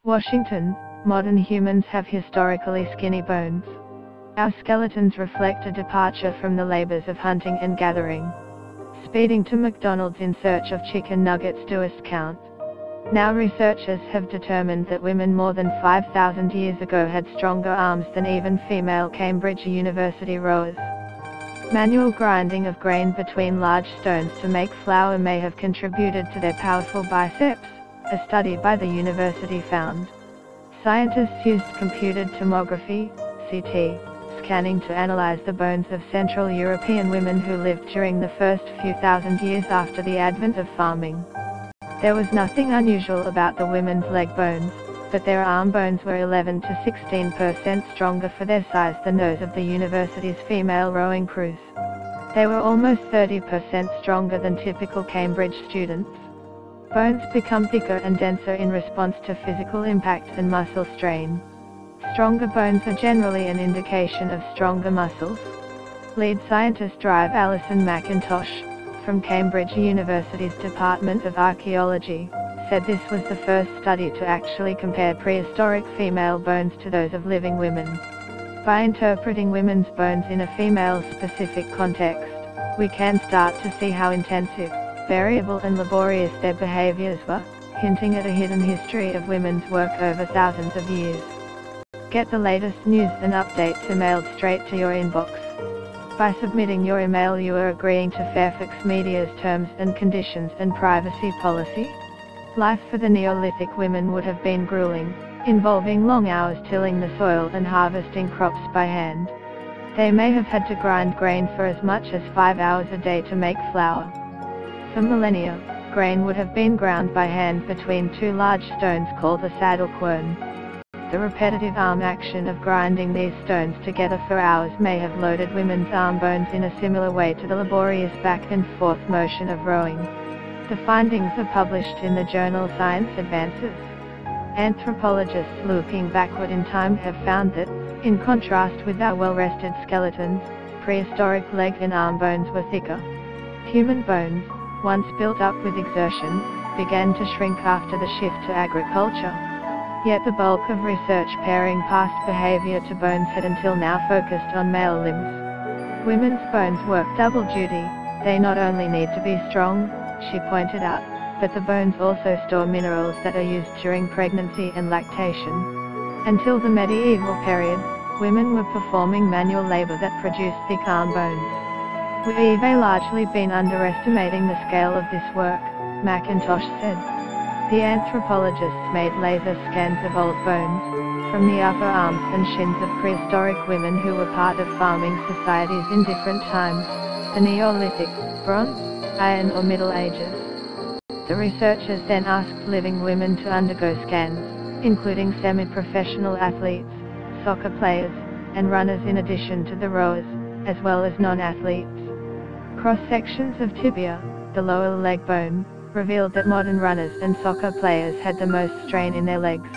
Washington, modern humans have historically skinny bones. Our skeletons reflect a departure from the labors of hunting and gathering. Speeding to McDonald's in search of chicken nuggets doest count. Now researchers have determined that women more than 5,000 years ago had stronger arms than even female Cambridge University rowers. Manual grinding of grain between large stones to make flour may have contributed to their powerful biceps, a study by the university found. Scientists used computed tomography, CT, scanning to analyze the bones of Central European women who lived during the first few thousand years after the advent of farming. There was nothing unusual about the women's leg bones, but their arm bones were 11 to 16% stronger for their size than those of the university's female rowing crews. They were almost 30% stronger than typical Cambridge students. Bones become thicker and denser in response to physical impact and muscle strain. Stronger bones are generally an indication of stronger muscles. Lead scientist Drive Alison McIntosh, from Cambridge University's Department of Archaeology, said this was the first study to actually compare prehistoric female bones to those of living women. By interpreting women's bones in a female-specific context, we can start to see how intensive, variable and laborious their behaviors were, hinting at a hidden history of women's work over thousands of years. Get the latest news and updates emailed straight to your inbox. By submitting your email you are agreeing to Fairfax Media's terms and conditions and privacy policy. Life for the Neolithic women would have been grueling, involving long hours tilling the soil and harvesting crops by hand. They may have had to grind grain for as much as 5 hours a day to make flour. For millennia, grain would have been ground by hand between two large stones called a saddle quern. The repetitive arm action of grinding these stones together for hours may have loaded women's arm bones in a similar way to the laborious back and forth motion of rowing. The findings are published in the journal Science Advances. Anthropologists looking backward in time have found that, in contrast with our well-rested skeletons, prehistoric leg and arm bones were thicker. Human bones, once built up with exertion, began to shrink after the shift to agriculture. Yet the bulk of research pairing past behavior to bones had until now focused on male limbs. Women's bones work double duty. They not only need to be strong, she pointed out, but the bones also store minerals that are used during pregnancy and lactation. Until the medieval period, women were performing manual labor that produced thick arm bones. We've largely been underestimating the scale of this work, McIntosh said. The anthropologists made laser scans of old bones, from the upper arms and shins of prehistoric women who were part of farming societies in different times, the Neolithic, Bronze, Iron or Middle Ages. The researchers then asked living women to undergo scans, including semi-professional athletes, soccer players, and runners in addition to the rowers, as well as non-athletes. Cross-sections of tibia, the lower leg bone, revealed that modern runners and soccer players had the most strain in their legs.